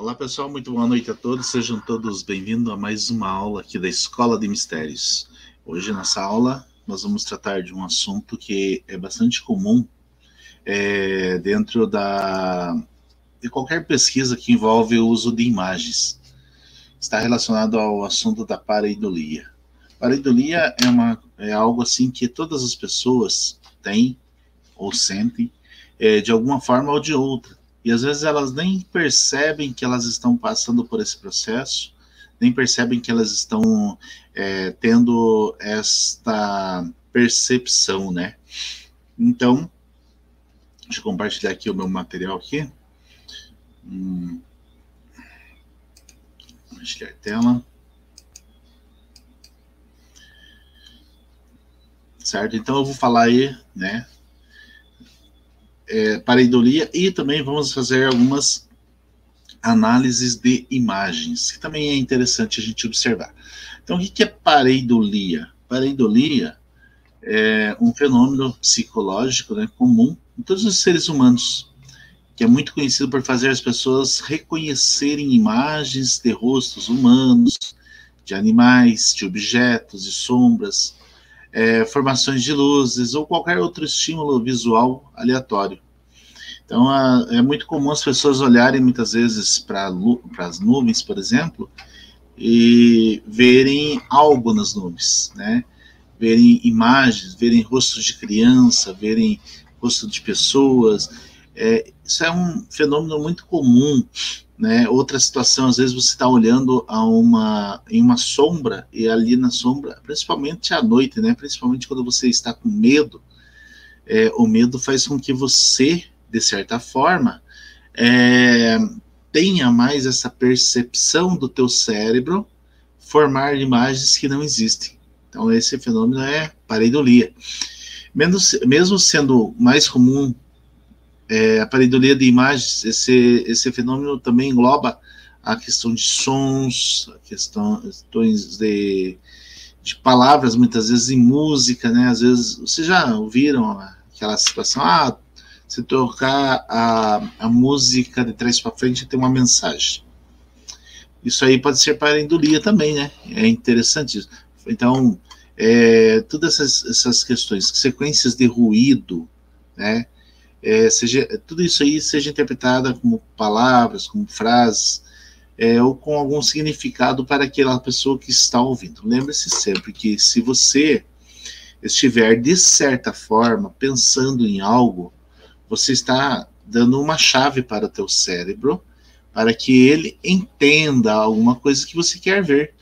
Olá pessoal, muito boa noite a todos, sejam todos bem-vindos a mais uma aula aqui da Escola de Mistérios. Hoje nessa aula nós vamos tratar de um assunto que é bastante comum dentro de qualquer pesquisa que envolve o uso de imagens. Está relacionado ao assunto da pareidolia. Pareidolia é algo assim que todas as pessoas têm ou sentem de alguma forma ou de outra. E às vezes elas nem percebem que elas estão passando por esse processo, nem percebem que elas estão tendo esta percepção, né? Então, deixa eu compartilhar aqui o meu material aqui. Compartilhar a tela. Certo? Então eu vou falar aí, né? Pareidolia, e também vamos fazer algumas análises de imagens, que também é interessante a gente observar. Então, o que é pareidolia? Pareidolia é um fenômeno psicológico, né, comum em todos os seres humanos, que é muito conhecido por fazer as pessoas reconhecerem imagens de rostos humanos, de animais, de objetos, de sombras, formações de luzes ou qualquer outro estímulo visual aleatório. Então, é muito comum as pessoas olharem muitas vezes para as nuvens, por exemplo, e verem algo nas nuvens, né? Verem imagens, verem rostos de criança, verem rostos de pessoas. Isso é um fenômeno muito comum, né? Outra situação, às vezes você está olhando em uma sombra, e ali na sombra, principalmente à noite, né? Principalmente quando você está com medo, o medo faz com que você, de certa forma, tenha mais essa percepção do teu cérebro formar imagens que não existem. Então esse fenômeno é pareidolia. Mesmo sendo mais comum a pareidolia de imagens, esse fenômeno também engloba a questão de sons, a questões de palavras, muitas vezes em música, né? Às vezes, vocês já ouviram aquela situação, se tocar a música de trás para frente tem uma mensagem. Isso aí pode ser pareidolia também, né? É interessante isso. Então, todas essas questões, sequências de ruído, né? Tudo isso aí seja interpretada como palavras, como frases, ou com algum significado para aquela pessoa que está ouvindo. Lembre-se sempre que se você estiver, de certa forma, pensando em algo, você está dando uma chave para o teu cérebro, para que ele entenda alguma coisa que você quer ver,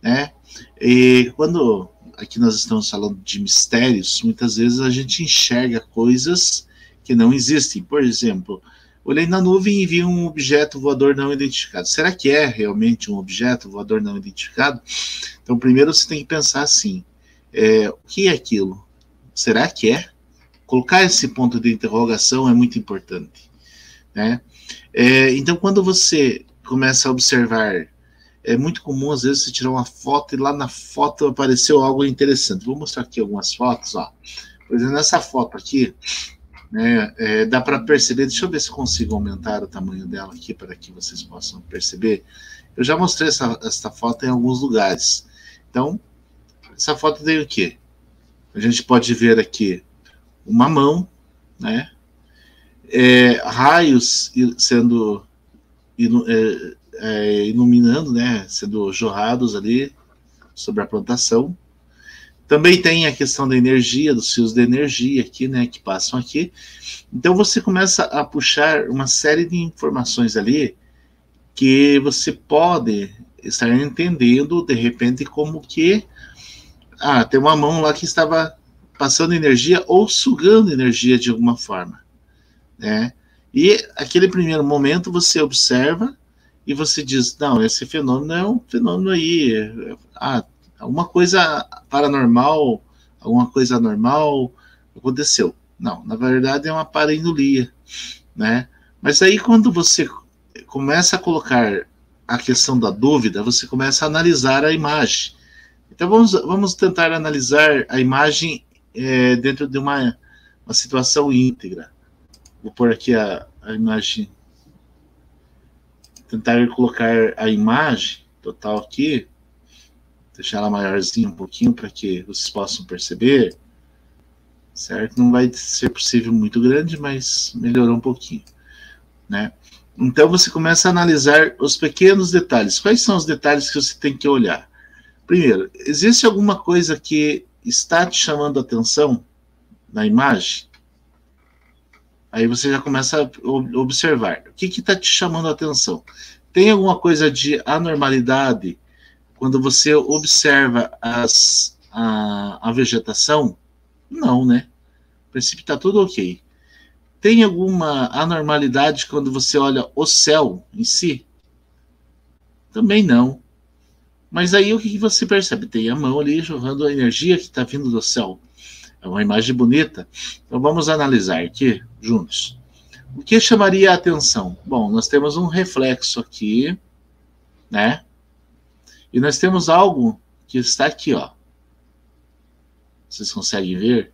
né? E quando aqui nós estamos falando de mistérios, muitas vezes a gente enxerga coisas que não existem. Por exemplo, olhei na nuvem e vi um objeto voador não identificado. Será que é realmente um objeto voador não identificado? Então, primeiro você tem que pensar assim, o que é aquilo? Será que é? Colocar esse ponto de interrogação é muito importante, né? Então, quando você começa a observar, é muito comum, às vezes, você tirar uma foto e lá na foto apareceu algo interessante. Vou mostrar aqui algumas fotos, ó. Por exemplo, nessa foto aqui, né, dá para perceber, deixa eu ver se consigo aumentar o tamanho dela aqui para que vocês possam perceber. Eu já mostrei essa foto em alguns lugares. Então, essa foto tem o quê? A gente pode ver aqui uma mão, né? Raios sendo iluminando, né? Sendo jorrados ali sobre a plantação. Também tem a questão da energia, dos fios de energia aqui, né? Que passam aqui. Então você começa a puxar uma série de informações ali que você pode estar entendendo de repente como que tem uma mão lá que estava passando energia ou sugando energia de alguma forma, né? E aquele primeiro momento você observa e você diz, não, esse fenômeno é um fenômeno aí, alguma coisa paranormal, alguma coisa anormal aconteceu. Não, na verdade é uma pareidolia, né? Mas aí quando você começa a colocar a questão da dúvida, você começa a analisar a imagem. Então vamos tentar analisar a imagem dentro de uma situação íntegra. Vou pôr aqui a imagem tentar colocar a imagem total aqui, deixar ela maiorzinha um pouquinho para que vocês possam perceber, certo? Não vai ser possível muito grande, mas melhorou um pouquinho, né? Então você começa a analisar os pequenos detalhes. Quais são os detalhes que você tem que olhar? Primeiro, existe alguma coisa que está te chamando a atenção na imagem? Aí você já começa a observar. O que está te chamando a atenção? Tem alguma coisa de anormalidade quando você observa a vegetação? Não, né? No princípio está tudo ok. Tem alguma anormalidade quando você olha o céu em si? Também não. Mas aí o que você percebe? Tem a mão ali jorrando a energia que está vindo do céu. É uma imagem bonita. Então vamos analisar aqui juntos. O que chamaria a atenção? Bom, nós temos um reflexo aqui, né? E nós temos algo que está aqui, ó. Vocês conseguem ver?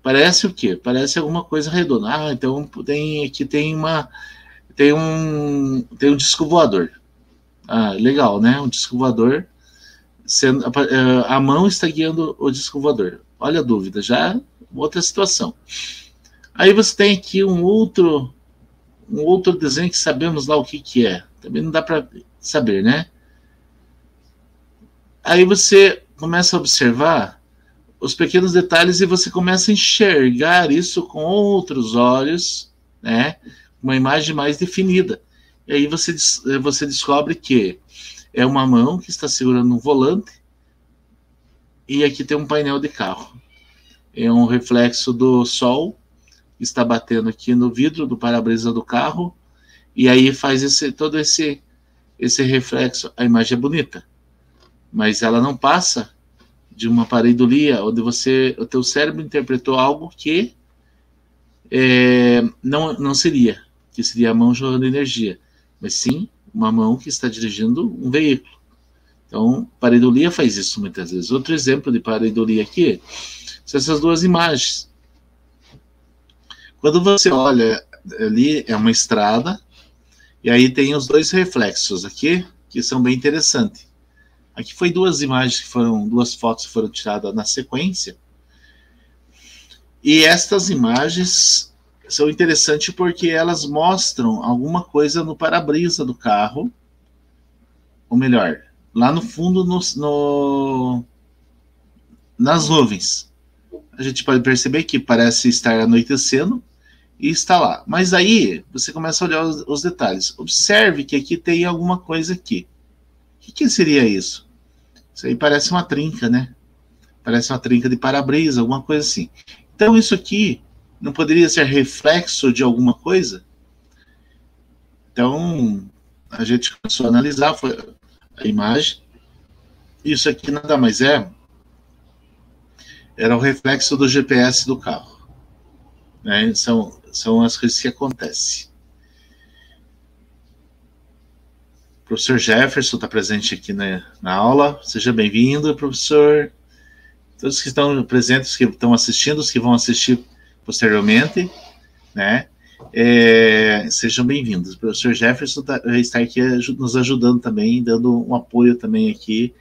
Parece o quê? Parece alguma coisa redonda. Ah, então aqui tem um disco voador. Ah, legal, né? Um disco voador. A mão está guiando o disco voador. Olha a dúvida, já outra situação. Aí você tem aqui um outro desenho que sabemos lá o que é. Também não dá para saber, né? Aí você começa a observar os pequenos detalhes e você começa a enxergar isso com outros olhos, né? Uma imagem mais definida. E aí você descobre que é uma mão que está segurando um volante e aqui tem um painel de carro. É um reflexo do sol que está batendo aqui no vidro do para-brisa do carro e aí faz todo esse reflexo. A imagem é bonita, mas ela não passa de uma pareidolia onde o teu cérebro interpretou algo que não seria, que seria a mão jogando energia, mas sim uma mão que está dirigindo um veículo. Então, pareidolia faz isso muitas vezes. Outro exemplo de pareidolia aqui são essas duas imagens. Quando você olha ali, é uma estrada, e aí tem os dois reflexos aqui, que são bem interessantes. Aqui foi duas fotos que foram tiradas na sequência. E estas imagens são interessantes porque elas mostram alguma coisa no para-brisa do carro, ou melhor, lá no fundo nas nuvens. A gente pode perceber que parece estar anoitecendo e está lá. Mas aí você começa a olhar os detalhes. Observe que aqui tem alguma coisa aqui. O que seria isso? Isso aí parece uma trinca, né? Parece uma trinca de para-brisa, alguma coisa assim. Então isso aqui não poderia ser reflexo de alguma coisa? Então a gente começou a analisar a imagem. Isso aqui nada mais era o reflexo do GPS do carro. Né? São as coisas que acontecem. O professor Jefferson está presente aqui na aula. Seja bem-vindo, professor. Todos que estão presentes, que estão assistindo, os que vão assistir posteriormente, né? Sejam bem-vindos. O professor Jefferson está aqui nos ajudando também, dando um apoio também aqui,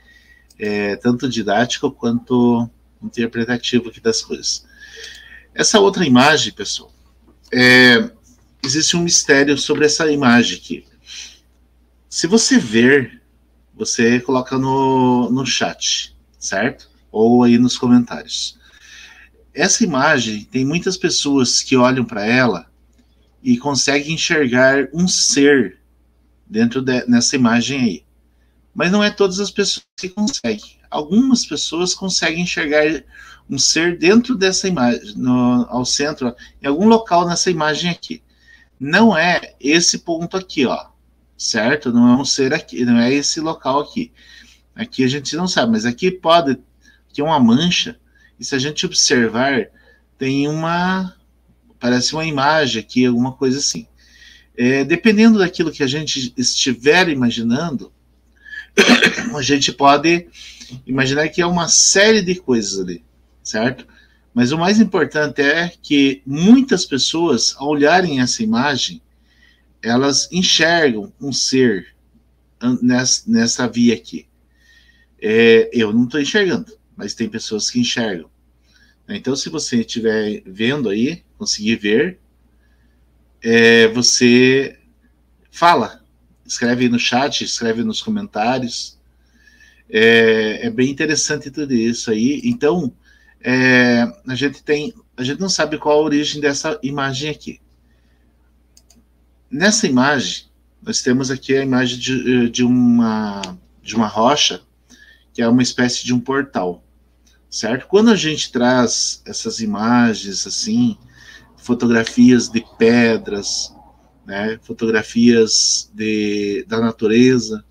tanto didático quanto interpretativo aqui das coisas. Essa outra imagem, pessoal, existe um mistério sobre essa imagem aqui. Se você ver, você coloca no chat, certo? Ou aí nos comentários. Essa imagem, tem muitas pessoas que olham para ela e conseguem enxergar um ser nessa imagem aí. Mas não é todas as pessoas que conseguem. Algumas pessoas conseguem enxergar um ser dentro dessa imagem, ao centro, em algum local nessa imagem aqui. Não é esse ponto aqui, ó, certo? Não é um ser aqui, não é esse local aqui. Aqui a gente não sabe, mas aqui que é uma mancha, e se a gente observar, parece uma imagem aqui, alguma coisa assim. Dependendo daquilo que a gente estiver imaginando, a gente pode imaginar que é uma série de coisas ali, certo? Mas o mais importante é que muitas pessoas, ao olharem essa imagem, elas enxergam um ser nessa via aqui. Eu não estou enxergando, mas tem pessoas que enxergam. Então, se você estiver vendo aí, conseguir ver, você fala, escreve no chat, escreve nos comentários. É bem interessante tudo isso aí. Então, a gente não sabe qual a origem dessa imagem aqui. Nessa imagem, nós temos aqui a imagem de uma rocha, que é uma espécie de um portal, certo? Quando a gente traz essas imagens assim, fotografias de pedras, né, fotografias da natureza,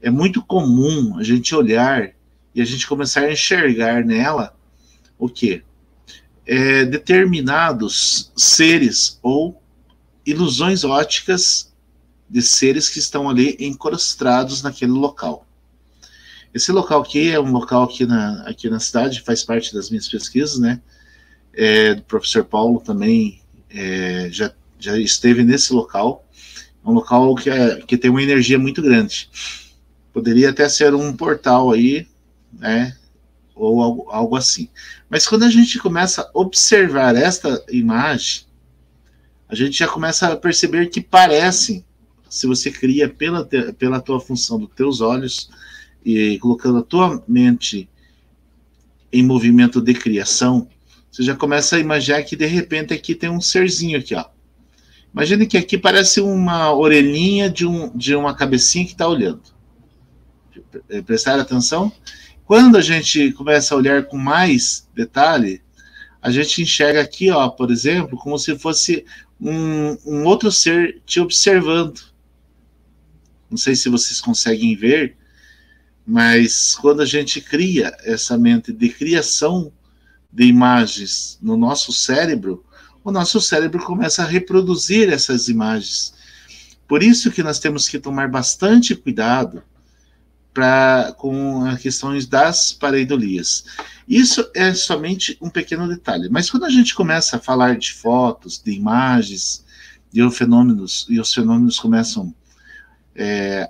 é muito comum a gente olhar e a gente começar a enxergar nela o quê? Determinados seres ou ilusões ópticas de seres que estão ali encrostados naquele local. Esse local aqui é um local aqui na cidade, faz parte das minhas pesquisas, né? Do professor Paulo também já esteve nesse local. É um local que tem uma energia muito grande. Poderia até ser um portal aí, né? Ou algo assim. Mas quando a gente começa a observar esta imagem, a gente já começa a perceber que parecem, se você cria pela tua função dos teus olhos e colocando a tua mente em movimento de criação, você já começa a imaginar que de repente aqui tem um serzinho aqui, ó. Imagine que aqui parece uma orelhinha de uma cabecinha que está olhando. Prestar atenção? Quando a gente começa a olhar com mais detalhe, a gente enxerga aqui, ó, por exemplo, como se fosse um outro ser te observando. Não sei se vocês conseguem ver, mas quando a gente cria essa mente de criação de imagens no nosso cérebro, o nosso cérebro começa a reproduzir essas imagens. Por isso que nós temos que tomar bastante cuidado com as questões das pareidolias. Isso é somente um pequeno detalhe. Mas quando a gente começa a falar de fotos, de imagens, e os fenômenos começam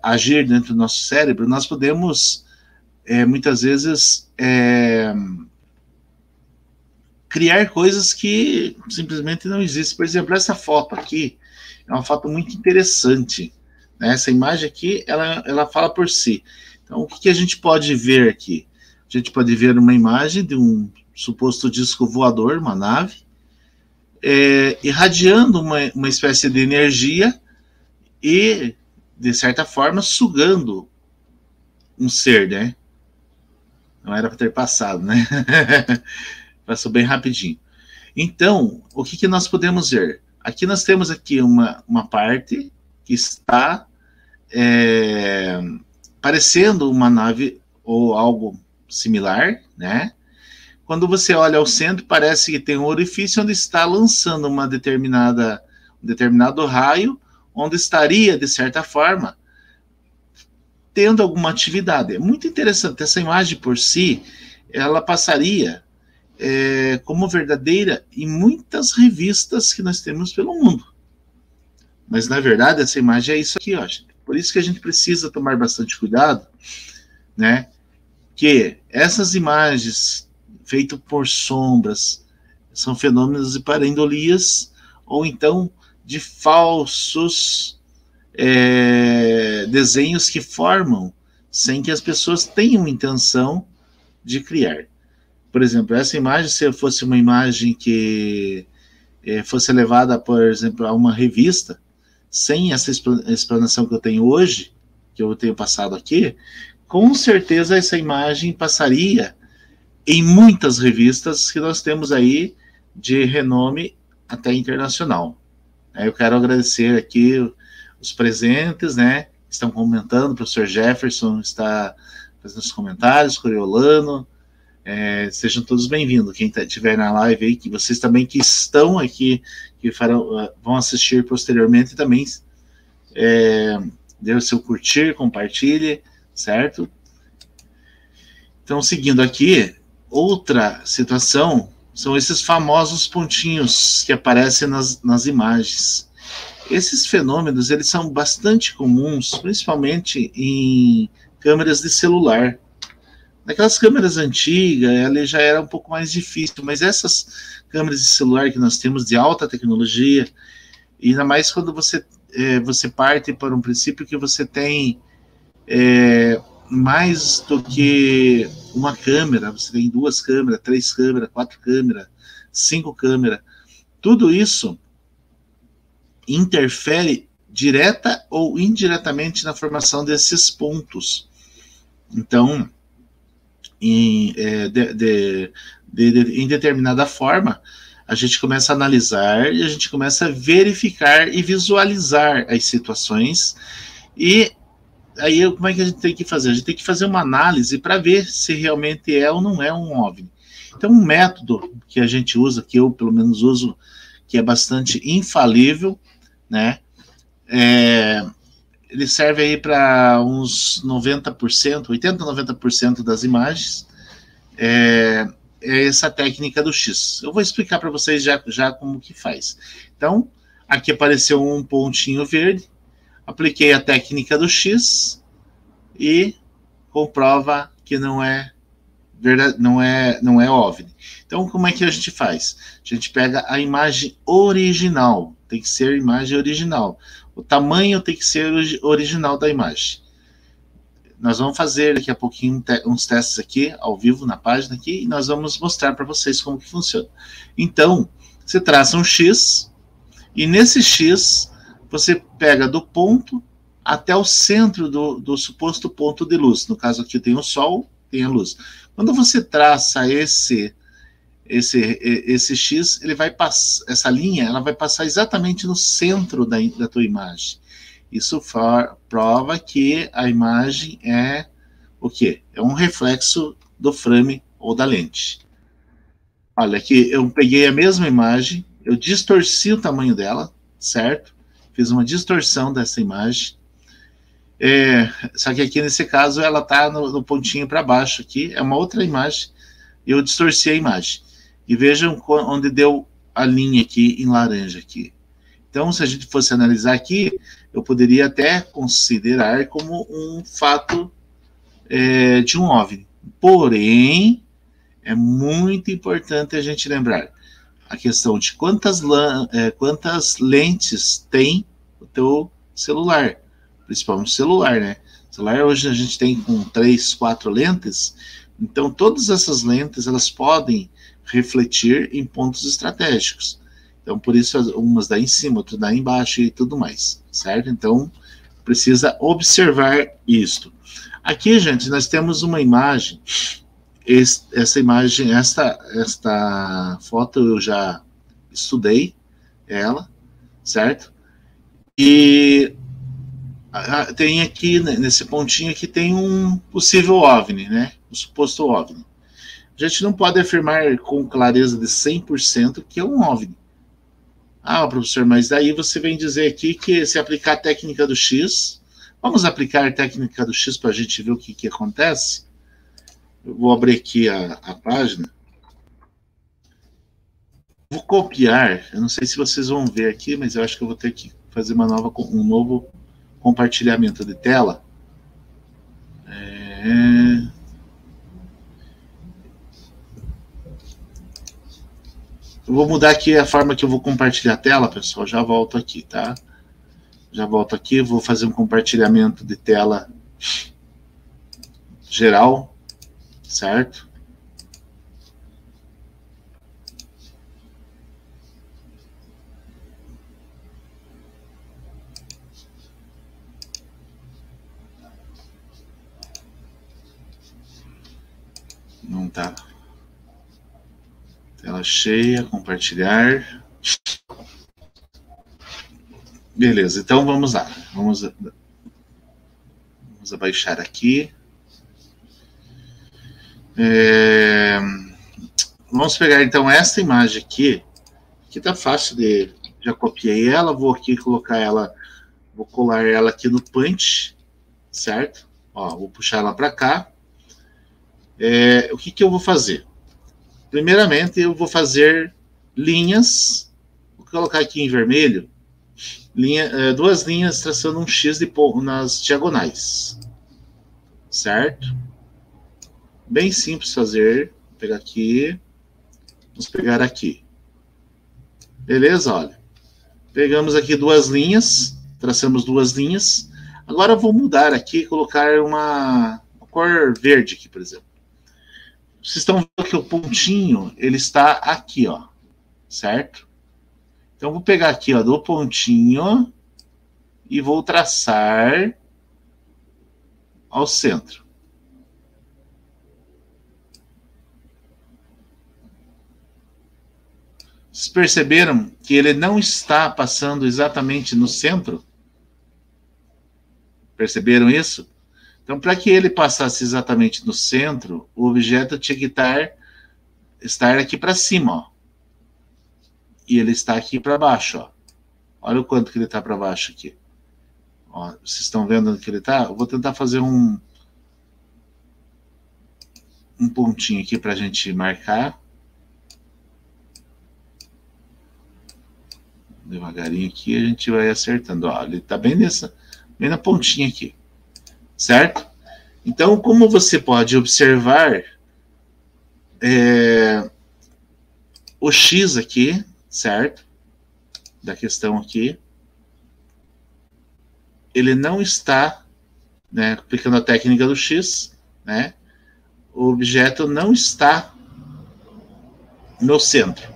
a agir dentro do nosso cérebro, nós podemos, muitas vezes, criar coisas que simplesmente não existem. Por exemplo, essa foto aqui é uma foto muito interessante, né? Essa imagem aqui, ela fala por si. Então, o que a gente pode ver aqui? A gente pode ver uma imagem de um suposto disco voador, uma nave, irradiando uma espécie de energia e, de certa forma, sugando um ser, né? Não era para ter passado, né? Passou bem rapidinho. Então, o que nós podemos ver? Aqui nós temos aqui uma parte que está parecendo uma nave ou algo similar, né? Quando você olha ao centro, parece que tem um orifício onde está lançando um determinado raio, onde estaria, de certa forma, tendo alguma atividade. É muito interessante. Essa imagem por si, ela passaria como verdadeira em muitas revistas que nós temos pelo mundo. Mas, na verdade, essa imagem é isso aqui, ó, gente. Por isso que a gente precisa tomar bastante cuidado, né? Que essas imagens feitas por sombras são fenômenos de parendolias ou então de falsos desenhos que formam sem que as pessoas tenham intenção de criar. Por exemplo, essa imagem, se fosse uma imagem que fosse levada, por exemplo, a uma revista, sem essa explanação que eu tenho hoje, que eu tenho passado aqui, com certeza essa imagem passaria em muitas revistas que nós temos aí de renome até internacional. Eu quero agradecer aqui os presentes, né? Estão comentando, o professor Jefferson está fazendo os comentários, Coriolano, sejam todos bem-vindos. Quem estiver na live aí, que vocês também que estão aqui, que vão assistir posteriormente, também dê o seu curtir, compartilhe, certo? Então, seguindo aqui, outra situação são esses famosos pontinhos que aparecem nas imagens. Esses fenômenos, eles são bastante comuns, principalmente em câmeras de celular. Naquelas câmeras antigas, ela já era um pouco mais difícil, mas essas câmeras de celular que nós temos de alta tecnologia, e ainda mais quando você parte para um princípio que você tem mais do que uma câmera, você tem 2 câmeras, 3 câmeras, 4 câmeras, 5 câmeras, tudo isso interfere direta ou indiretamente na formação desses pontos. Então, em determinada forma, a gente começa a analisar e a gente começa a verificar e visualizar as situações. E aí, como é que a gente tem que fazer? A gente tem que fazer uma análise para ver se realmente é ou não é um OVNI. Então, um método que a gente usa, que eu pelo menos uso, que é bastante infalível, né? Ele serve aí para uns 90%, 80% a 90% das imagens. É essa técnica do X. Eu vou explicar para vocês já como que faz. Então, aqui apareceu um pontinho verde, apliquei a técnica do X e comprova que não é verdade, não é OVNI. Então, como é que a gente faz? A gente pega a imagem original, tem que ser a imagem original. O tamanho tem que ser original da imagem. Nós vamos fazer daqui a pouquinho uns testes aqui, ao vivo, na página aqui, e nós vamos mostrar para vocês como que funciona. Então, você traça um X, e nesse X, você pega do ponto até o centro do suposto ponto de luz. No caso aqui tem o Sol, tem a luz. Quando você traça esse X, ele vai passar, essa linha, ela vai passar exatamente no centro da tua imagem. Isso prova que a imagem é o quê? É um reflexo do frame ou da lente. Olha, aqui eu peguei a mesma imagem, eu distorci o tamanho dela, certo? Fiz uma distorção dessa imagem. Só que aqui nesse caso ela está no pontinho para baixo aqui, é uma outra imagem, e eu distorci a imagem. E vejam onde deu a linha aqui em laranja aqui. Então, se a gente fosse analisar aqui, eu poderia até considerar como um fato de um OVNI. Porém, é muito importante a gente lembrar a questão de quantas lentes tem o teu celular, principalmente o celular, né? O celular hoje a gente tem com 3, 4 lentes, então todas essas lentes elas podem refletir em pontos estratégicos. Então, por isso, umas dá em cima, outras dá embaixo e tudo mais, certo? Então, precisa observar isto. Aqui, gente, nós temos uma imagem. Essa imagem, esta foto eu já estudei ela, certo? E tem aqui, nesse pontinho aqui, tem um possível OVNI, né? Um suposto OVNI. A gente não pode afirmar com clareza de 100% que é um OVNI. Ah, professor, mas daí você vem dizer aqui que se aplicar a técnica do X, vamos aplicar a técnica do X para a gente ver o que acontece? Eu vou abrir aqui a página. Vou copiar, eu não sei se vocês vão ver aqui, mas eu acho que eu vou ter que fazer um novo compartilhamento de tela. Eu vou mudar aqui a forma que eu vou compartilhar a tela, pessoal. Já volto aqui, tá? Já volto aqui, vou fazer um compartilhamento de tela geral, certo? Não tá. Tela cheia, compartilhar. Beleza, então vamos lá. Vamos abaixar aqui. Vamos pegar então essa imagem aqui, que tá fácil de... Já copiei ela, vou aqui colocar ela, vou colar ela aqui no punch, certo? Ó, vou puxar ela para cá. O que eu vou fazer? Primeiramente, eu vou fazer linhas, vou colocar aqui em vermelho, duas linhas traçando um X nas diagonais, certo? Bem simples fazer. Vou pegar aqui, vamos pegar aqui. Beleza? Olha. Pegamos aqui duas linhas, traçamos duas linhas. Agora eu vou mudar aqui e colocar uma cor verde aqui, por exemplo. Vocês estão vendo que o pontinho, ele está aqui, ó, certo? Então, eu vou pegar aqui, ó, do pontinho e vou traçar ao centro. Vocês perceberam que ele não está passando exatamente no centro? Perceberam isso? Então, para que ele passasse exatamente no centro, o objeto tinha que estar aqui para cima, ó. E ele está aqui para baixo, ó. Olha o quanto que ele está para baixo aqui. Ó, vocês estão vendo onde que ele está? Eu vou tentar fazer um pontinho aqui para a gente marcar. Devagarinho aqui, a gente vai acertando. Ó, ele está bem na pontinha aqui. Certo? Então, como você pode observar, o X aqui, certo? Da questão aqui, ele não está, né, aplicando a técnica do X, né? O objeto não está no centro.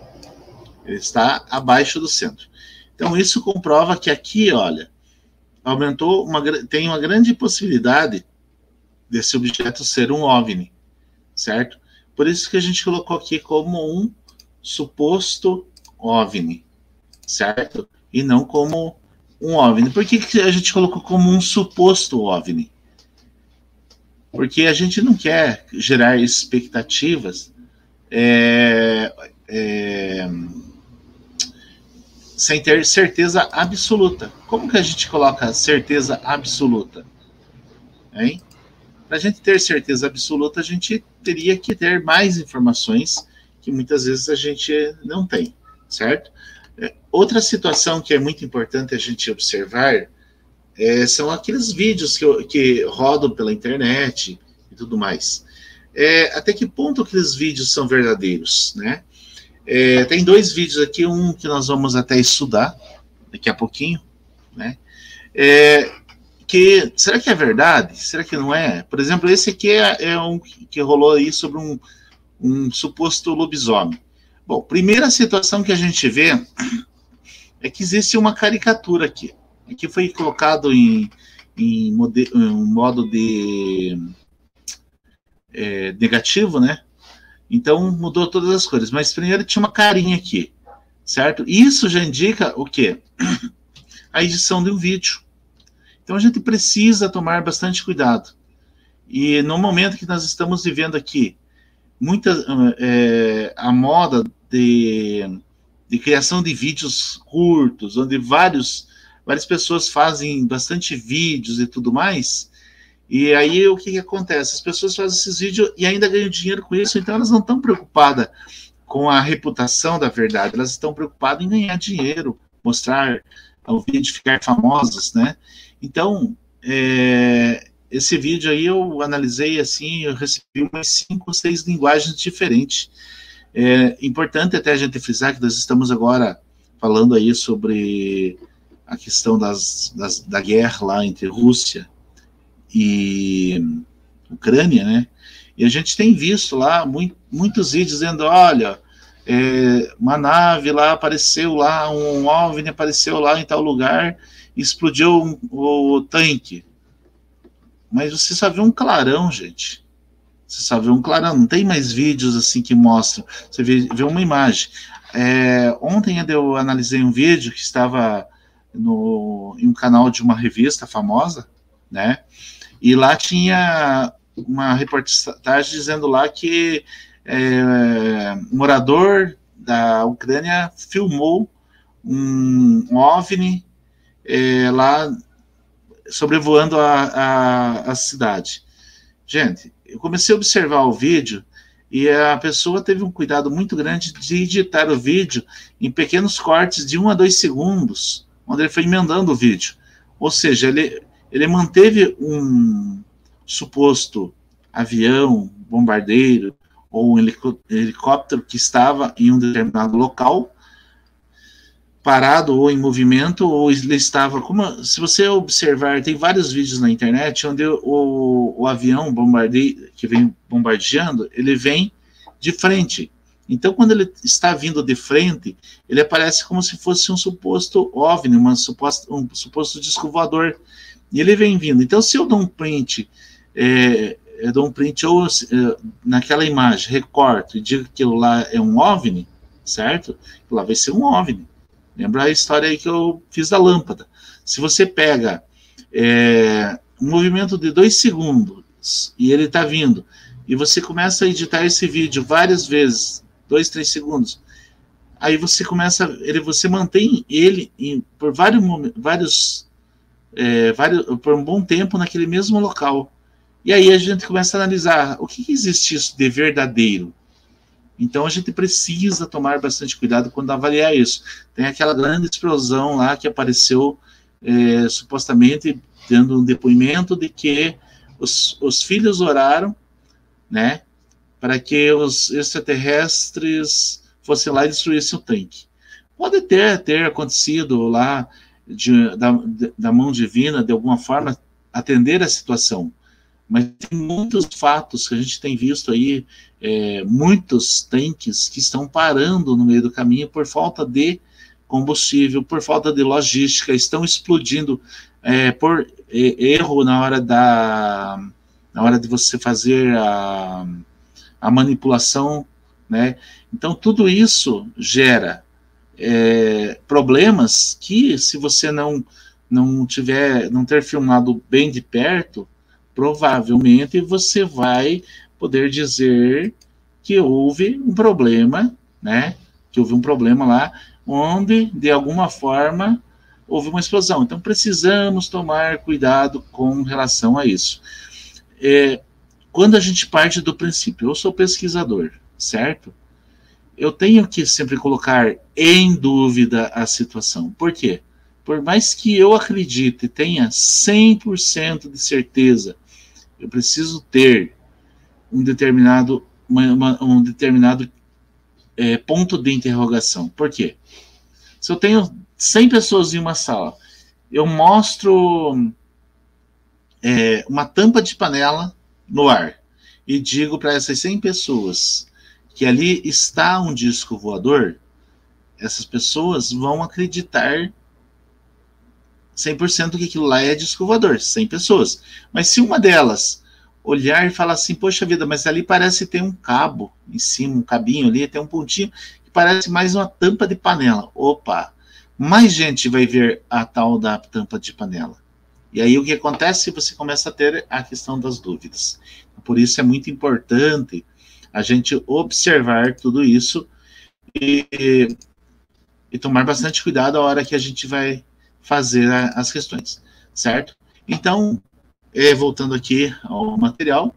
Ele está abaixo do centro. Então, isso comprova que aqui, olha, tem uma grande possibilidade desse objeto ser um OVNI, certo? Por isso que a gente colocou aqui como um suposto OVNI, certo? E não como um OVNI. Por que a gente colocou como um suposto OVNI? Porque a gente não quer gerar expectativas sem ter certeza absoluta. Como que a gente coloca certeza absoluta? Hein? Para a gente ter certeza absoluta, a gente teria que ter mais informações que muitas vezes a gente não tem, certo? Outra situação que é muito importante a gente observar são aqueles vídeos que rodam pela internet e tudo mais. Até que ponto aqueles vídeos são verdadeiros, né? Tem dois vídeos aqui, um que nós vamos até estudar daqui a pouquinho, né? Será que é verdade? Será que não é? Por exemplo, esse aqui é um que rolou aí sobre um suposto lobisomem. Bom, primeira situação que a gente vê é que existe uma caricatura aqui. Aqui foi colocado em modo de negativo, né? Então, mudou todas as cores. Mas primeiro tinha uma carinha aqui, certo? Isso já indica o quê? A edição de um vídeo. Então, a gente precisa tomar bastante cuidado. E no momento que nós estamos vivendo aqui, a moda de criação de vídeos curtos, onde várias pessoas fazem bastante vídeos e tudo mais. E aí, o que acontece? As pessoas fazem esses vídeos e ainda ganham dinheiro com isso, então elas não estão preocupadas com a reputação da verdade, elas estão preocupadas em ganhar dinheiro, mostrar o vídeo, ficar famosas, né? Então, esse vídeo aí eu analisei assim, eu recebi umas 5 ou 6 linguagens diferentes. Importante até a gente frisar que nós estamos agora falando aí sobre a questão da guerra lá entre Rússia e Ucrânia, né? E a gente tem visto lá muitos vídeos dizendo, olha, uma nave lá apareceu lá, um OVNI apareceu lá em tal lugar, explodiu o tanque. Mas você só vê um clarão, gente. Você só vê um clarão, não tem mais vídeos assim que mostram. Você vê uma imagem. Ontem eu analisei um vídeo que estava em um canal de uma revista famosa, né? E lá tinha uma reportagem dizendo lá que um morador da Ucrânia filmou um OVNI lá sobrevoando a cidade. Gente, eu comecei a observar o vídeo e a pessoa teve um cuidado muito grande de editar o vídeo em pequenos cortes de 1 a 2 segundos, onde ele foi emendando o vídeo. Ou seja, ele manteve um suposto avião, bombardeiro, ou um helicóptero que estava em um determinado local, parado ou em movimento, ou ele estava... se você observar, tem vários vídeos na internet onde o avião que vem bombardeando, ele vem de frente. Então, quando ele está vindo de frente, ele aparece como se fosse um suposto OVNI, um suposto disco voador. E ele vem vindo. Então, se eu dou um print, ou naquela imagem, recorto e digo que aquilo lá é um OVNI, certo? Aquilo lá vai ser um OVNI. Lembra a história aí que eu fiz da lâmpada. Se você pega um movimento de 2 segundos e ele está vindo, e você começa a editar esse vídeo várias vezes, 2, 3 segundos, aí você você mantém ele por por um bom tempo naquele mesmo local. E aí a gente começa a analisar o que existe isso de verdadeiro. Então a gente precisa tomar bastante cuidado quando avaliar isso. Tem aquela grande explosão lá que apareceu supostamente dando um depoimento de que os filhos oraram, né, para que os extraterrestres fossem lá e destruíssem o tanque. Pode ter acontecido lá da mão divina, de alguma forma, atender a situação. Mas tem muitos fatos que a gente tem visto aí, muitos tanques que estão parando no meio do caminho por falta de combustível, por falta de logística, estão explodindo por erro na hora de você fazer a manipulação, né? Então tudo isso gera problemas que, se você não ter filmado bem de perto, provavelmente você vai poder dizer que houve um problema, né? Que houve um problema lá, onde, de alguma forma, houve uma explosão. Então, precisamos tomar cuidado com relação a isso. Quando a gente parte do princípio, eu sou pesquisador, certo? Eu tenho que sempre colocar em dúvida a situação. Por quê? Por mais que eu acredite, tenha 100% de certeza, eu preciso ter um determinado ponto de interrogação. Por quê? Se eu tenho 100 pessoas em uma sala, eu mostro uma tampa de panela no ar e digo para essas 100 pessoas que ali está um disco voador, essas pessoas vão acreditar 100% que aquilo lá é disco voador, 100 pessoas. Mas se uma delas olhar e falar assim, poxa vida, mas ali parece ter um cabo em cima, um cabinho ali, tem um pontinho, que parece mais uma tampa de panela. Opa, mais gente vai ver a tal da tampa de panela. E aí o que acontece? Você começa a ter a questão das dúvidas. Por isso é muito importante a gente observar tudo isso e tomar bastante cuidado a hora que a gente vai fazer as questões, certo? Então, voltando aqui ao material,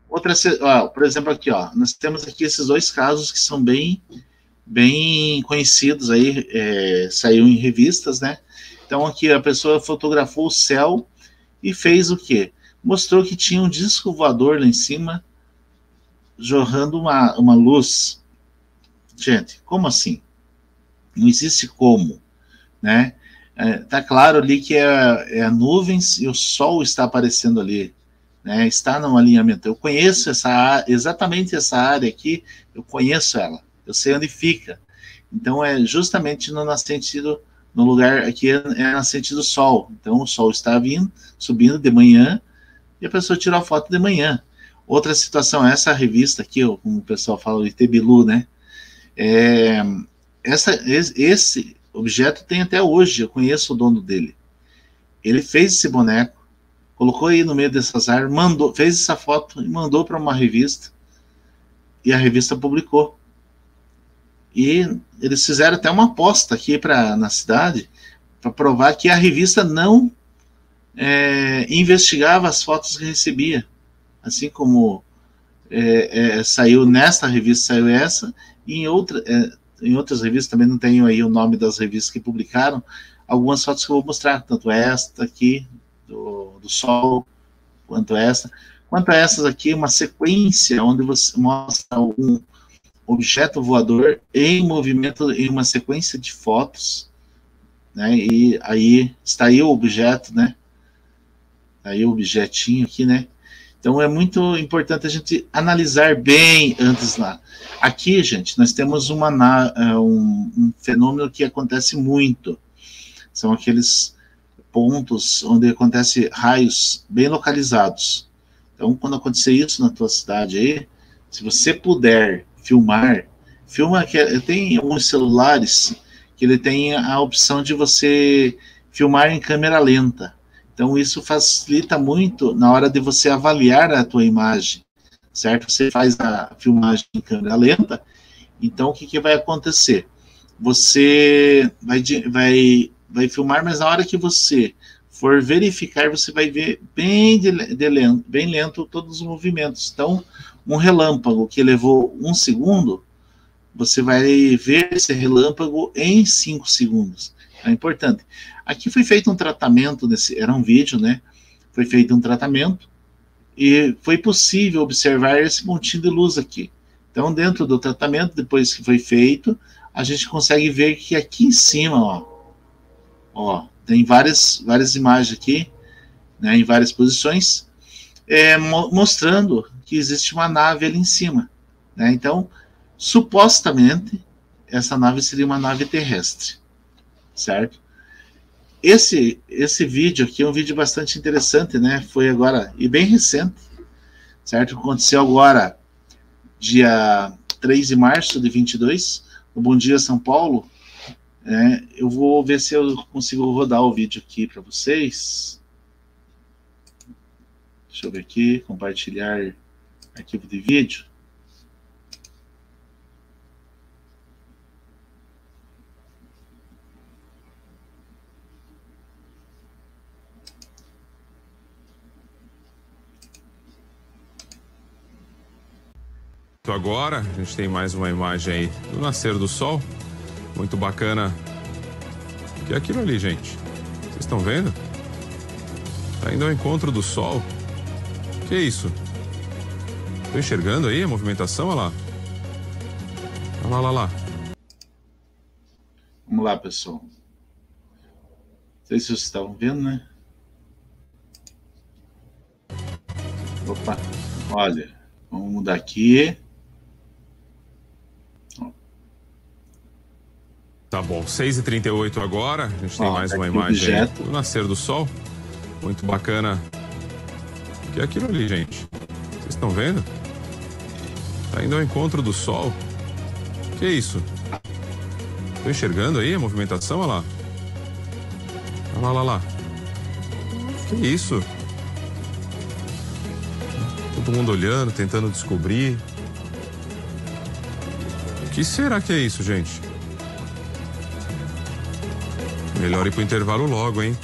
por exemplo, aqui, nós temos aqui esses 2 casos que são bem conhecidos aí, saiu em revistas, né? Então aqui a pessoa fotografou o céu e fez o quê? Mostrou que tinha um disco voador lá em cima, jorrando uma luz. Gente, como assim? Não existe como, né? Tá claro ali que é nuvens e o sol está aparecendo ali, né? Está no alinhamento. Eu conheço exatamente essa área aqui, eu conheço ela, eu sei onde fica. Então é justamente no lugar aqui é nascente do sol. Então o sol está subindo de manhã e a pessoa tirou a foto de manhã. Outra situação, essa revista aqui, como o pessoal fala, o Itebilu, né? Esse objeto tem até hoje, eu conheço o dono dele. Ele fez esse boneco, colocou aí no meio dessas árvores, fez essa foto e mandou para uma revista, e a revista publicou. E eles fizeram até uma aposta aqui na cidade, para provar que a revista não investigava as fotos que recebia. Assim como saiu nesta revista, saiu essa, e em outras revistas, também não tenho aí o nome das revistas que publicaram, algumas fotos que eu vou mostrar, tanto esta aqui, do Sol, quanto essas aqui, uma sequência onde você mostra um objeto voador em movimento em uma sequência de fotos, né? E aí está aí o objeto, né? Aí o objetinho aqui, né? Então é muito importante a gente analisar bem antes lá. Aqui, gente, nós temos um fenômeno que acontece muito. São aqueles pontos onde acontece raios bem localizados. Então, quando acontecer isso na tua cidade aí, se você puder filma que tem alguns celulares que ele tem a opção de você filmar em câmera lenta. Então, isso facilita muito na hora de você avaliar a tua imagem, certo? Você faz a filmagem em câmera lenta, então o que vai acontecer? Você vai filmar, mas na hora que você for verificar, você vai ver bem lento todos os movimentos. Então, um relâmpago que levou 1 segundo, você vai ver esse relâmpago em 5 segundos. É importante. Aqui foi feito um tratamento, era um vídeo, né? Foi feito um tratamento e foi possível observar esse pontinho de luz aqui. Então, dentro do tratamento, depois que foi feito, a gente consegue ver que aqui em cima, ó, tem várias imagens aqui, né, em várias posições, mostrando que existe uma nave ali em cima, né? Então, supostamente, essa nave seria uma nave terrestre, certo? Esse vídeo aqui é um vídeo bastante interessante, né? Foi agora, e bem recente, certo? Aconteceu agora, dia 3 de março de 22, no Bom Dia São Paulo. Eu vou ver se eu consigo rodar o vídeo aqui para vocês. Deixa eu ver aqui, compartilhar arquivo de vídeo. Agora, a gente tem mais uma imagem aí do nascer do sol. Muito bacana. O que é aquilo ali, gente? Vocês estão vendo? Tá indo ao encontro do sol. O que é isso? Tô enxergando aí a movimentação? Olha lá. Olha lá, olha lá. Vamos lá, pessoal. Não sei se vocês estavam vendo, né? Opa, olha. Vamos mudar aqui. Tá bom, 6h38 agora. A gente tem mais uma imagem aí do nascer do sol. Muito bacana. O que é aquilo ali, gente? Vocês estão vendo? Tá indo ao encontro do sol. O que é isso? Tô enxergando aí a movimentação? Olha lá. Olha lá, olha lá. O que é isso? Todo mundo olhando, tentando descobrir. O que será que é isso, gente? Melhor ir pro intervalo logo, hein?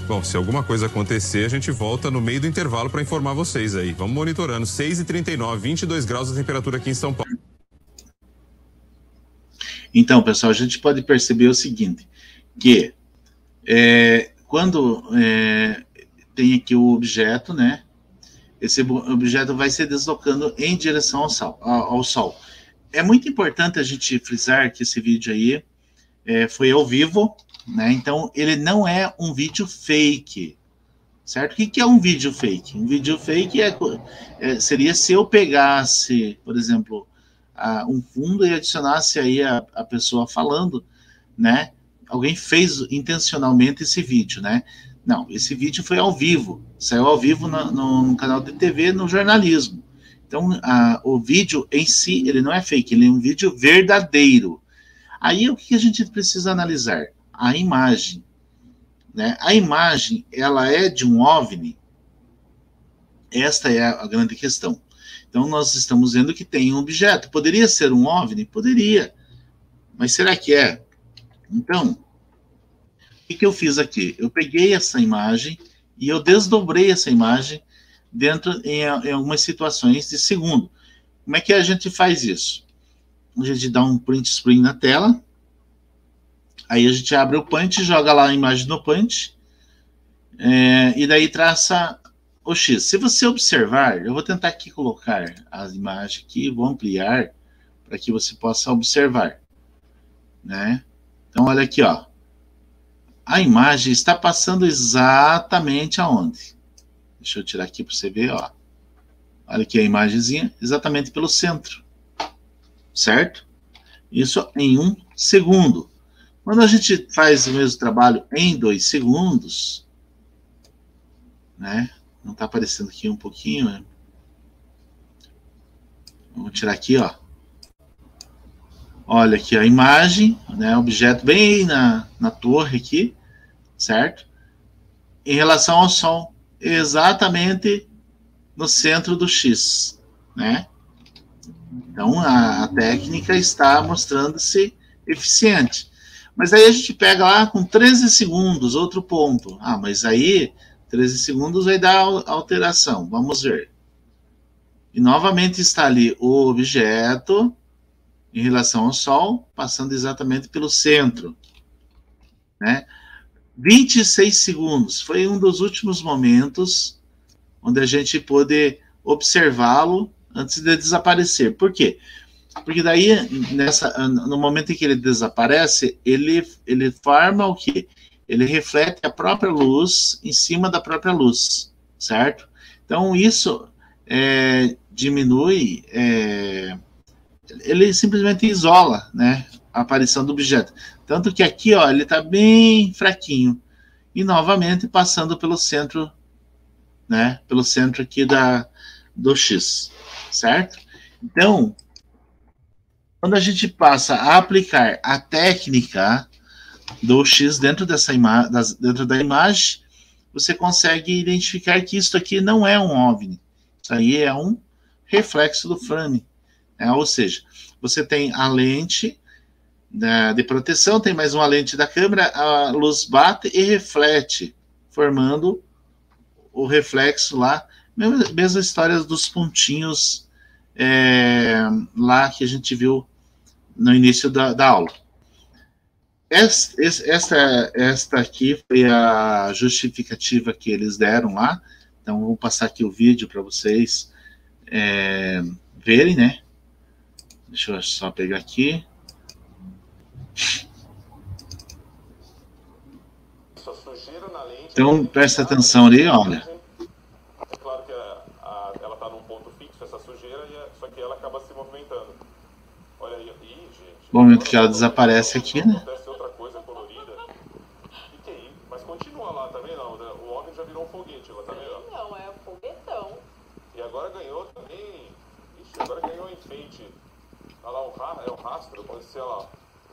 Bom, se alguma coisa acontecer, a gente volta no meio do intervalo para informar vocês aí. Vamos monitorando. 6h39, 22 graus a temperatura aqui em São Paulo. Então, pessoal, a gente pode perceber o seguinte, que quando tem aqui o objeto, né? Esse objeto vai se deslocando em direção ao Sol. É muito importante a gente frisar que esse vídeo aí foi ao vivo, né? Então, ele não é um vídeo fake, certo? O que é um vídeo fake? Um vídeo fake seria se eu pegasse, por exemplo, um fundo e adicionasse aí a pessoa falando, né? Alguém fez intencionalmente esse vídeo, né? Não, esse vídeo foi ao vivo, saiu ao vivo no canal de TV, no jornalismo. Então, o vídeo em si, ele não é fake, ele é um vídeo verdadeiro. Aí, o que a gente precisa analisar? A imagem, né? A imagem, ela é de um OVNI? Esta é a grande questão. Então, nós estamos vendo que tem um objeto. Poderia ser um OVNI? Poderia. Mas será que é? Então, o que eu fiz aqui? Eu peguei essa imagem e eu desdobrei essa imagem em algumas situações de segundo. Como é que a gente faz isso? A gente dá um print screen na tela, Aí a gente abre o Paint, joga lá a imagem no Paint, e daí traça o X. Se você observar, eu vou tentar aqui colocar as imagens aqui, vou ampliar para que você possa observar, né? Então olha aqui, ó. A imagem está passando exatamente aonde? Deixa eu tirar aqui para você ver, ó. Olha aqui a imagenzinha, exatamente pelo centro, certo? Isso em 1 segundo. Quando a gente faz o mesmo trabalho em 2 segundos, né? Não está aparecendo aqui um pouquinho, né? Vamos tirar aqui, ó. Olha aqui a imagem, né? Objeto bem na torre aqui, certo? Em relação ao Sol, exatamente no centro do X, né? Então a técnica está mostrando-se eficiente. Mas aí a gente pega lá com 13 segundos, outro ponto. Ah, mas aí 13 segundos vai dar alteração. Vamos ver. E novamente está ali o objeto em relação ao Sol, passando exatamente pelo centro, né? 26 segundos. Foi um dos últimos momentos onde a gente pôde observá-lo antes de desaparecer. Por quê? Porque daí, no momento em que ele desaparece, ele forma o quê? Ele reflete a própria luz em cima da própria luz, certo? Então, isso diminui, ele simplesmente isola, né, a aparição do objeto. Tanto que aqui, ó, ele está bem fraquinho. E, novamente, passando pelo centro, né, pelo centro aqui do X, certo? Então, quando a gente passa a aplicar a técnica do X dentro dentro da imagem, você consegue identificar que isso aqui não é um OVNI. Isso aí é um reflexo do frame. Ou seja, você tem a lente de proteção, tem mais uma lente da câmera, a luz bate e reflete, formando o reflexo lá. Mesma história dos pontinhos lá que a gente viu no início da aula. Esta aqui foi a justificativa que eles deram lá. Então, vou passar aqui o vídeo para vocês verem, né? Deixa eu só pegar aqui. Então, presta atenção ali, olha. É claro que ela está num ponto fixo, essa sujeira, só que ela acaba se movimentando. Olha aí, gente. No momento que ela desaparece aqui, né? Acontece outra coisa colorida. O que é isso? Mas continua lá, tá vendo? O OVNI já virou um foguete lá, tá vendo? Não, é um foguetão. E agora ganhou também. Ixi, agora ganhou um enfeite. Olha lá, é um rastro, pode ser lá.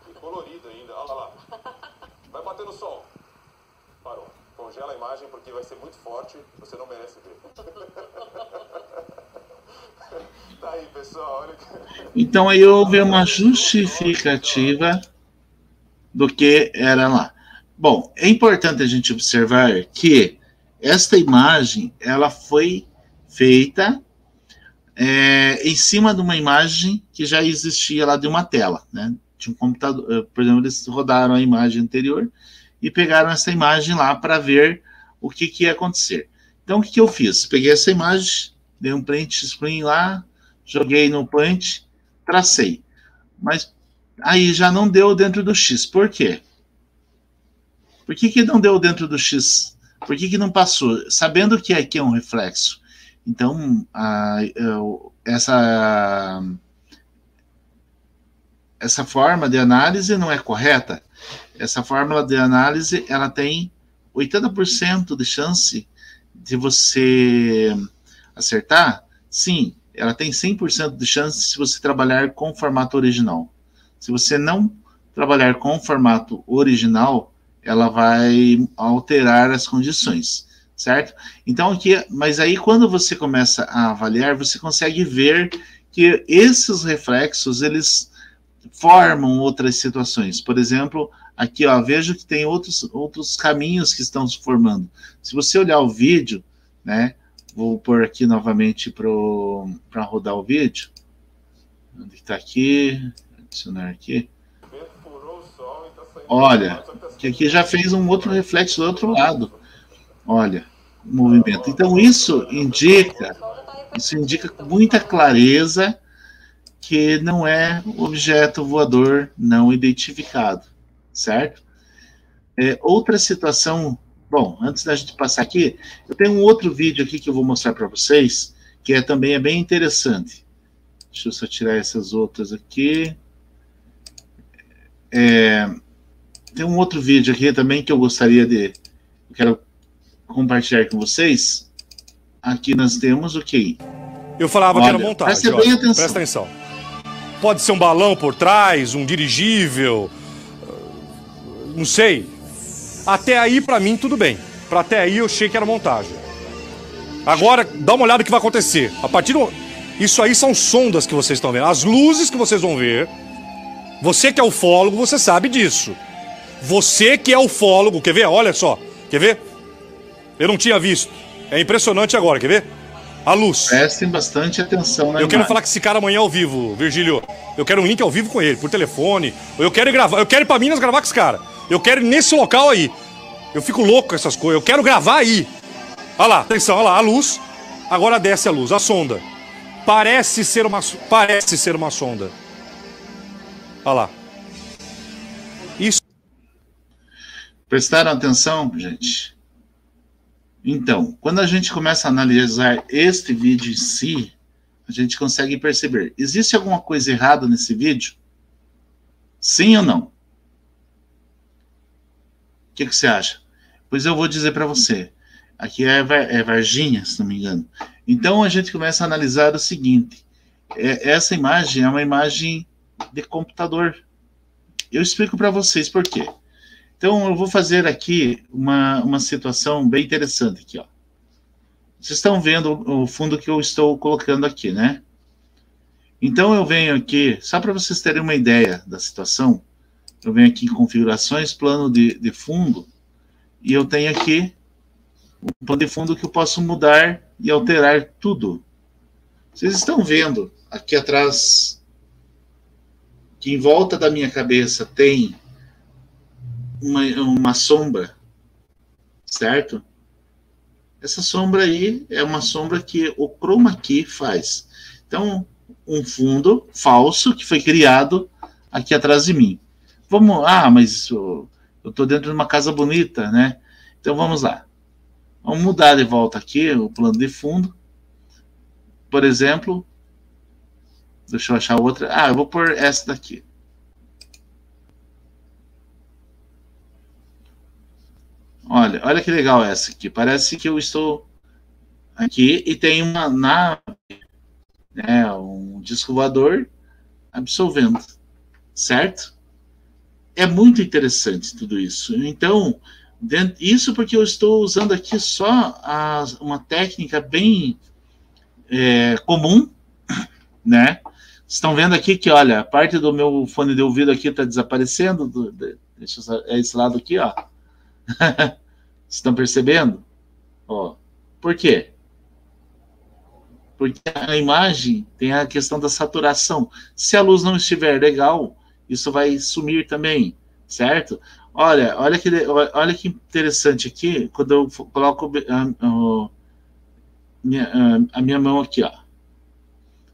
E colorido ainda, olha lá. Vai bater no sol. Parou. Congela a imagem porque vai ser muito forte, você não merece ver. Tá aí, pessoal, olha que... Então aí houve uma justificativa do que era lá. Bom, é importante a gente observar que esta imagem, ela foi feita em cima de uma imagem que já existia lá de uma tela, né? De um computador, por exemplo, eles rodaram a imagem anterior e pegaram essa imagem lá para ver o que ia acontecer. Então, o que eu fiz? Peguei essa imagem, dei um print screen lá, joguei no Paint, tracei. Mas aí já não deu dentro do X. Por quê? Por que não deu dentro do X? Por que não passou? Sabendo que aqui é um reflexo. Então, essa forma de análise não é correta. Essa fórmula de análise, ela tem 80% de chance de você acertar? Sim, ela tem 100% de chance se você trabalhar com o formato original. Se você não trabalhar com o formato original, ela vai alterar as condições, certo? Então, aqui, mas aí quando você começa a avaliar, você consegue ver que esses reflexos, eles formam outras situações. Por exemplo, aqui, ó, vejo que tem outros caminhos que estão se formando. Se você olhar o vídeo, né, vou pôr aqui novamente para rodar o vídeo. Onde está aqui? Adicionar aqui. Furou o sol e está Olha, que aqui já fez um outro reflexo do outro lado. Olha, o movimento. Então isso indica com muita clareza que não é objeto voador não identificado, certo? Outra situação, bom, antes da gente passar aqui, eu tenho um outro vídeo aqui que eu vou mostrar para vocês, que também é bem interessante. Deixa eu só tirar essas outras aqui. Tem um outro vídeo aqui também que eu gostaria de... Eu quero compartilhar com vocês. Aqui nós temos o quê? Eu falava que era montagem. Presta atenção. Pode ser um balão por trás, um dirigível, não sei. Até aí, pra mim, tudo bem. Pra até aí, eu achei que era montagem. Agora, dá uma olhada no que vai acontecer. A partir do... Isso aí são sondas que vocês estão vendo. As luzes que vocês vão ver. Você que é ufólogo, você sabe disso. Você que é ufólogo, quer ver? Olha só. Quer ver? Eu não tinha visto. É impressionante agora, quer ver? A luz. Prestem bastante atenção na Eu quero falar com esse cara amanhã ao vivo, Virgílio. Eu quero um link ao vivo com ele, por telefone. Eu quero ir gravar. Eu quero ir pra Minas gravar com esse cara. Eu quero ir nesse local aí. Eu fico louco com essas coisas. Eu quero gravar aí. Olha lá, atenção, olha lá, a luz. Agora desce a luz, a sonda. Parece ser uma sonda. Olha lá. Isso. Prestaram atenção, gente? Então, quando a gente começa a analisar este vídeo em si, a gente consegue perceber. Existe alguma coisa errada nesse vídeo? Sim ou não? O que você acha? Pois eu vou dizer para você. Aqui é Varginha, se não me engano. Então a gente começa a analisar o seguinte. Essa imagem é uma imagem de computador. Eu explico para vocês por quê. Então eu vou fazer aqui uma situação bem interessante aqui, ó. Vocês estão vendo o fundo que eu estou colocando aqui, né? Então eu venho aqui, só para vocês terem uma ideia da situação, eu venho aqui em configurações, plano de fundo, e eu tenho aqui um plano de fundo que eu posso mudar e alterar tudo. Vocês estão vendo aqui atrás que em volta da minha cabeça tem uma sombra, certo? Essa sombra aí é uma sombra que o chroma key faz. Então, um fundo falso que foi criado aqui atrás de mim. Mas eu estou dentro de uma casa bonita, né? Então vamos lá. Vamos mudar de volta aqui o plano de fundo. Por exemplo, deixa eu achar outra. Eu vou pôr essa daqui. Olha que legal essa aqui. Parece que eu estou aqui e tem uma nave, né, um disco voador absorvendo, certo? É muito interessante tudo isso. Então, isso porque eu estou usando aqui só uma técnica bem comum, né? Estão vendo aqui que, olha, a parte do meu fone de ouvido aqui está desaparecendo. É esse lado aqui, ó. Estão percebendo? Ó, por quê? Porque a imagem tem a questão da saturação. Se a luz não estiver legal, isso vai sumir também, certo? Olha que interessante aqui, quando eu coloco a minha mão aqui, ó.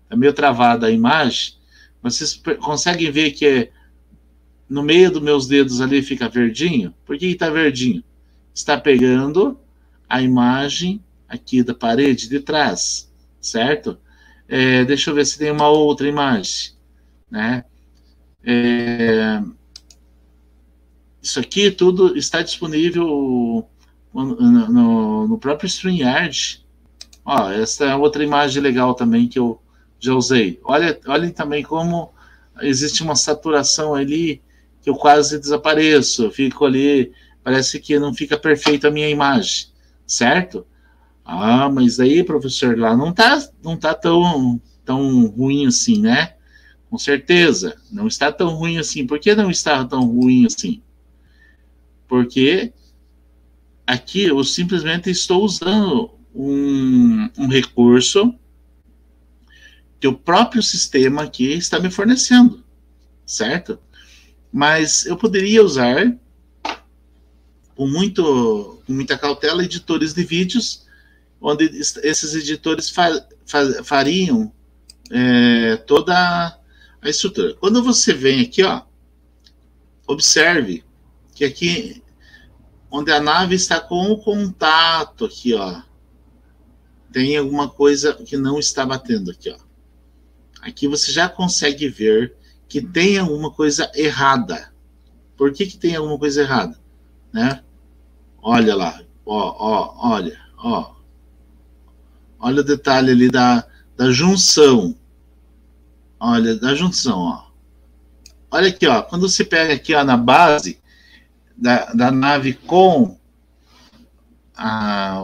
É meio travada a imagem. Vocês conseguem ver que no meio dos meus dedos ali fica verdinho? Por que está verdinho? Está pegando a imagem aqui da parede de trás, certo? Deixa eu ver se tem uma outra imagem, né? Isso aqui tudo está disponível no próprio StreamYard. Essa é outra imagem legal também que eu já usei. Olhem também como existe uma saturação ali que eu quase desapareço. Eu fico ali, parece que não fica perfeita a minha imagem, certo? Mas aí, professor, lá não tá tão ruim assim, né? Com certeza, não está tão ruim assim. Por que não está tão ruim assim? Porque aqui eu simplesmente estou usando um recurso que o próprio sistema aqui está me fornecendo, certo? Mas eu poderia usar, com muita cautela, editores de vídeos, onde esses editores fariam toda a estrutura. Quando você vem aqui, ó, observe que aqui, onde a nave está com o contato, aqui, ó, tem alguma coisa que não está batendo aqui, ó. Aqui você já consegue ver que tem alguma coisa errada. Por que tem alguma coisa errada? Né? Olha lá, olha o detalhe ali da junção. Olha, da junção, ó. Olha aqui, ó, quando você pega aqui, ó, na base da nave com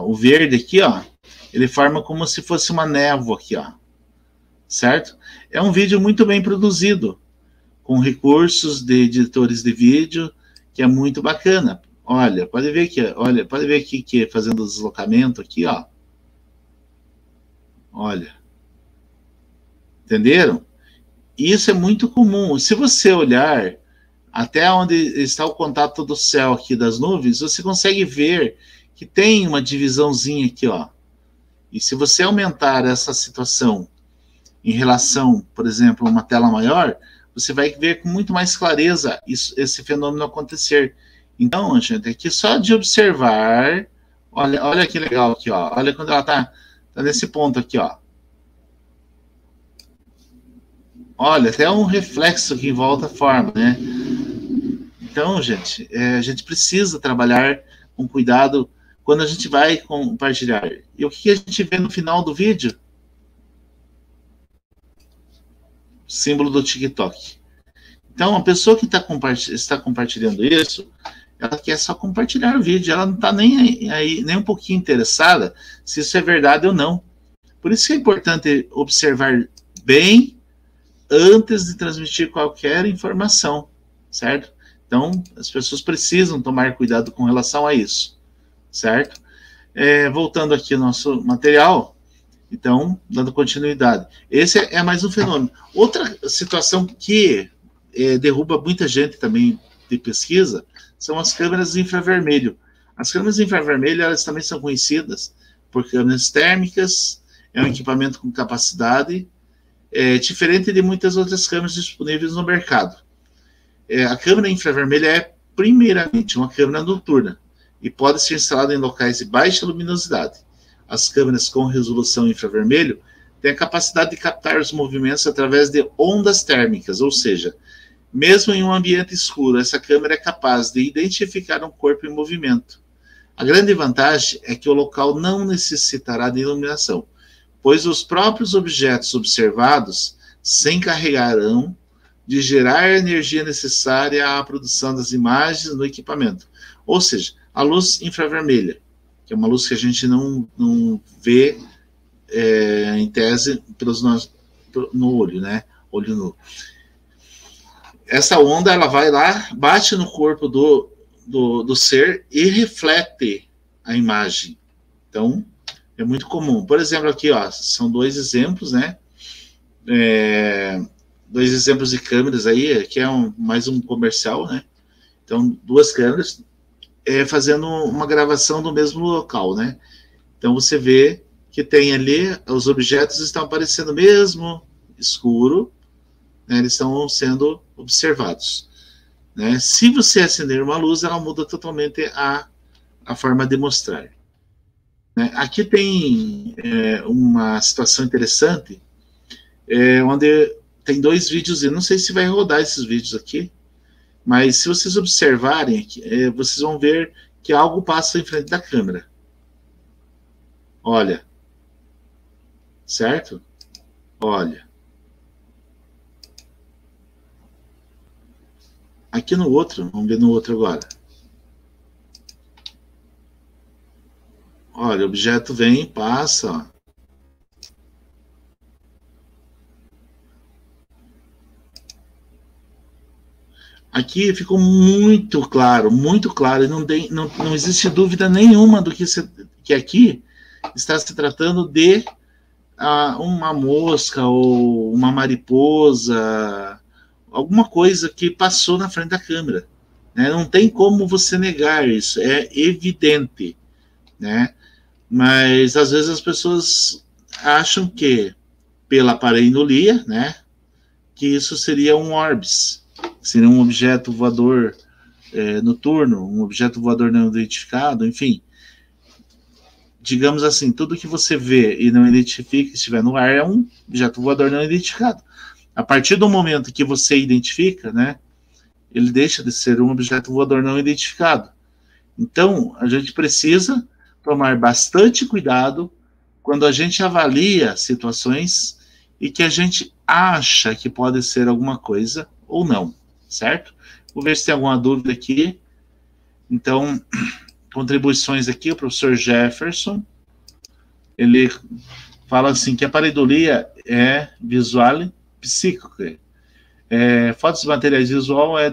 o verde aqui, ó, ele forma como se fosse uma névoa aqui, ó. Certo? É um vídeo muito bem produzido, com recursos de editores de vídeo, que é muito bacana. Olha, pode ver aqui que fazendo o deslocamento aqui, ó. Olha. Entenderam? Isso é muito comum. Se você olhar até onde está o contato do céu aqui das nuvens, você consegue ver que tem uma divisãozinha aqui, ó. E se você aumentar essa situação em relação, por exemplo, a uma tela maior, você vai ver com muito mais clareza esse fenômeno acontecer. Então, gente, aqui só de observar, olha que legal aqui, ó. Olha quando ela tá nesse ponto aqui, ó. Olha, até um reflexo que em volta forma, né? Então, gente, a gente precisa trabalhar com cuidado quando a gente vai compartilhar. E o que a gente vê no final do vídeo? Símbolo do TikTok. Então, a pessoa que está compartilhando isso, ela quer só compartilhar o vídeo, ela não está nem aí, nem um pouquinho interessada se isso é verdade ou não. Por isso que é importante observar bem antes de transmitir qualquer informação, certo? Então, as pessoas precisam tomar cuidado com relação a isso, certo? Voltando aqui ao nosso material, então, dando continuidade. Esse é mais um fenômeno. Outra situação que derruba muita gente também de pesquisa são as câmeras de infravermelho. As câmeras de infravermelho, elas também são conhecidas por câmeras térmicas, é um equipamento com capacidade diferente de muitas outras câmeras disponíveis no mercado. A câmera infravermelha é, primeiramente, uma câmera noturna e pode ser instalada em locais de baixa luminosidade. As câmeras com resolução infravermelho têm a capacidade de captar os movimentos através de ondas térmicas, ou seja, mesmo em um ambiente escuro, essa câmera é capaz de identificar um corpo em movimento. A grande vantagem é que o local não necessitará de iluminação, pois os próprios objetos observados se encarregarão de gerar a energia necessária à produção das imagens no equipamento. Ou seja, a luz infravermelha, que é uma luz que a gente não vê, em tese, no olho, né? Olho nu. Essa onda, ela vai lá, bate no corpo do ser e reflete a imagem. Então, é muito comum. Por exemplo, aqui, ó, são dois exemplos, né? Dois exemplos de câmeras aí, que é mais um comercial, né? Então, duas câmeras fazendo uma gravação do mesmo local, né? Então, você vê que tem ali, os objetos estão aparecendo mesmo escuro, né? Eles estão sendo observados, né? Se você acender uma luz, ela muda totalmente a forma de mostrar. Aqui tem uma situação interessante, onde tem dois vídeos, eu não sei se vai rodar esses vídeos aqui, mas se vocês observarem, vocês vão ver que algo passa em frente da câmera. Olha. Certo? Olha. Aqui no outro, vamos ver no outro agora. Olha, o objeto vem, passa, ó. Aqui ficou muito claro, e não existe dúvida nenhuma do que aqui está se tratando de uma mosca ou uma mariposa, alguma coisa que passou na frente da câmera, né? Não tem como você negar isso, é evidente, né? Mas às vezes as pessoas acham que pela pareidolia, né, que isso seria um orbis, seria um objeto voador noturno, um objeto voador não identificado, enfim. Digamos assim, tudo que você vê e não identifica, estiver no ar, é um objeto voador não identificado. A partir do momento que você identifica, né, ele deixa de ser um objeto voador não identificado. Então, a gente precisa tomar bastante cuidado quando a gente avalia situações e que a gente acha que pode ser alguma coisa ou não, certo? Vou ver se tem alguma dúvida aqui. Então, contribuições aqui, o professor Jefferson, ele fala assim, que a pareidolia é visual e psíquica. Fotos de materiais visual é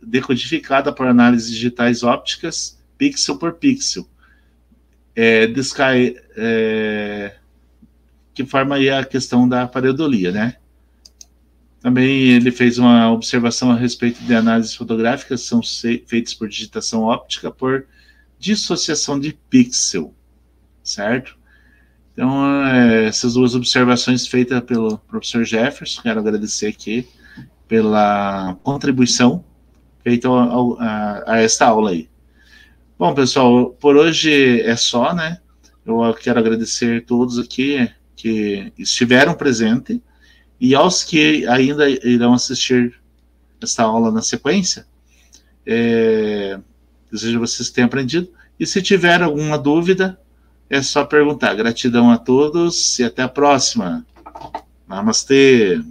decodificada por análises digitais ópticas, pixel por pixel. Que forma aí a questão da pareidolia, né? Também ele fez uma observação a respeito de análises fotográficas que são feitas por digitação óptica por dissociação de pixel, certo? Então, essas duas observações feitas pelo professor Jefferson, quero agradecer aqui pela contribuição feita a esta aula aí. Bom, pessoal, por hoje é só, né? Eu quero agradecer a todos aqui que estiveram presentes e aos que ainda irão assistir esta aula na sequência. Desejo que vocês tenham aprendido. E se tiver alguma dúvida, é só perguntar. Gratidão a todos e até a próxima. Namastê.